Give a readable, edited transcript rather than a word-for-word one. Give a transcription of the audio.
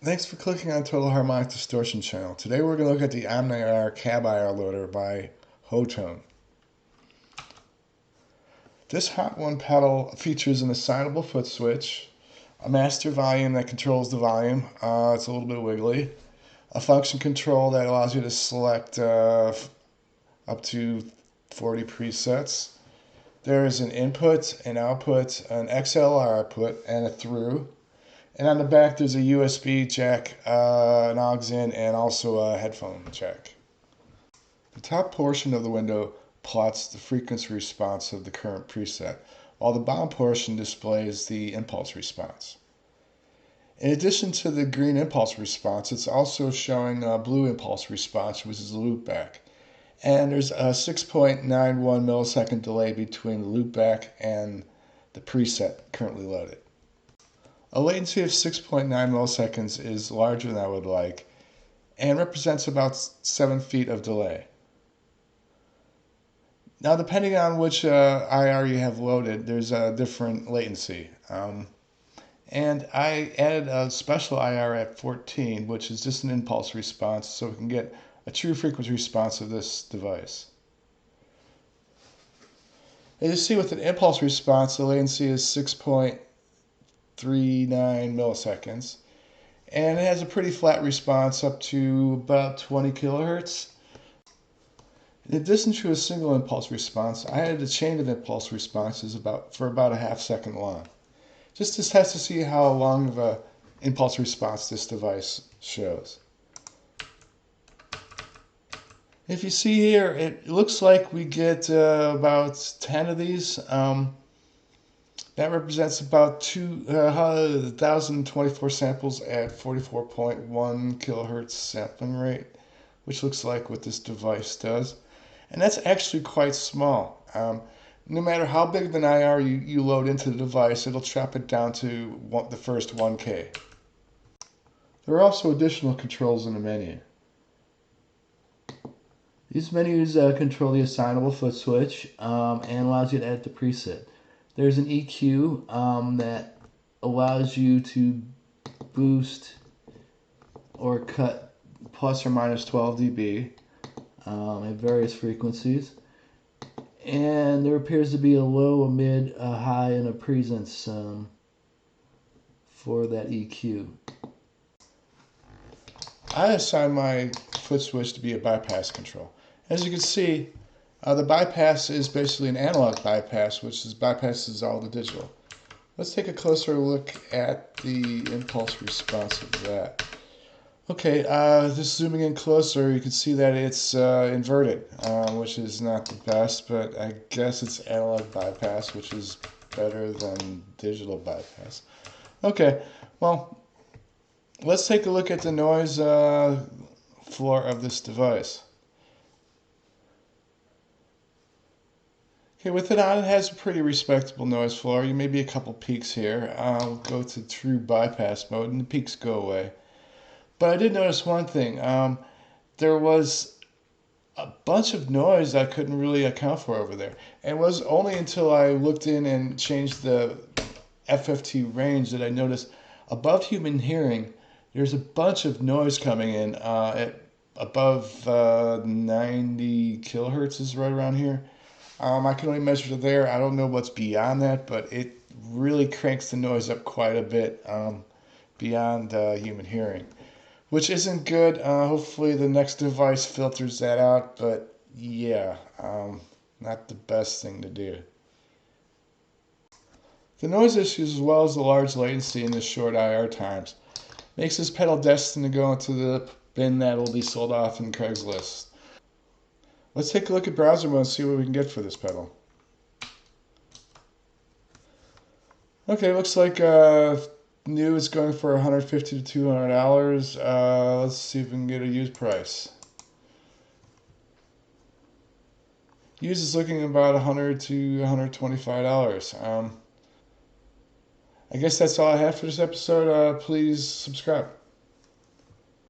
Thanks for clicking on Total Harmonic Distortion channel. Today we're going to look at the OMNI IR Cab IR loader by Hotone. This Hot One pedal features an assignable foot switch, a master volume that controls the volume, it's a little bit wiggly, a function control that allows you to select up to 40 presets. There is an input, an output, an XLR output, and a through. And on the back, there's a USB jack, an aux in, and also a headphone jack. The top portion of the window plots the frequency response of the current preset, while the bottom portion displays the impulse response. In addition to the green impulse response, it's also showing a blue impulse response, which is the loopback. And there's a 6.91 millisecond delay between the loopback and the preset currently loaded. A latency of 6.9 milliseconds is larger than I would like and represents about 7 feet of delay. Now, depending on which IR you have loaded, there's a different latency. And I added a special IR at 14, which is just an impulse response, so we can get a true frequency response of this device. As you see, with an impulse response, the latency is 6.39 milliseconds, and it has a pretty flat response up to about 20 kilohertz. In addition to a single impulse response, I added a chain of impulse responses for about a half second long, just to test to see how long of a impulse response this device shows. If you see here, it looks like we get about 10 of these. That represents about 1,024 samples at 44.1 kilohertz sampling rate, which looks like what this device does. And that's actually quite small. No matter how big of an IR you load into the device, it'll chop it down to the first 1K. There are also additional controls in the menu. These menus control the assignable foot switch and allows you to edit the preset. There's an EQ that allows you to boost or cut plus or minus 12 dB at various frequencies. And there appears to be a low, a mid, a high, and a presence for that EQ. I assign my foot switch to be a bypass control. As you can see, the bypass is basically an analog bypass, which bypasses all the digital. Let's take a closer look at the impulse response of that. Okay, just zooming in closer, you can see that it's inverted, which is not the best, but I guess it's analog bypass, which is better than digital bypass. Okay, well, let's take a look at the noise floor of this device. Okay, with it on, it has a pretty respectable noise floor. You may be a couple peaks here. I'll go to true bypass mode, and the peaks go away. But I did notice one thing. There was a bunch of noise I couldn't really account for over there. And it was only until I looked in and changed the FFT range that I noticed above human hearing, there's a bunch of noise coming in at above 90 kilohertz is right around here. I can only measure to there. I don't know what's beyond that, but it really cranks the noise up quite a bit beyond human hearing, which isn't good. Hopefully the next device filters that out, but yeah, not the best thing to do. The noise issues, as well as the large latency and the short IR times, makes this pedal destined to go into the bin that will be sold off in Craigslist. Let's take a look at browser mode and see what we can get for this pedal. Okay, looks like new is going for $150 to $200. Let's see if we can get a used price. Used is looking about $100 to $125. I guess that's all I have for this episode. Please subscribe.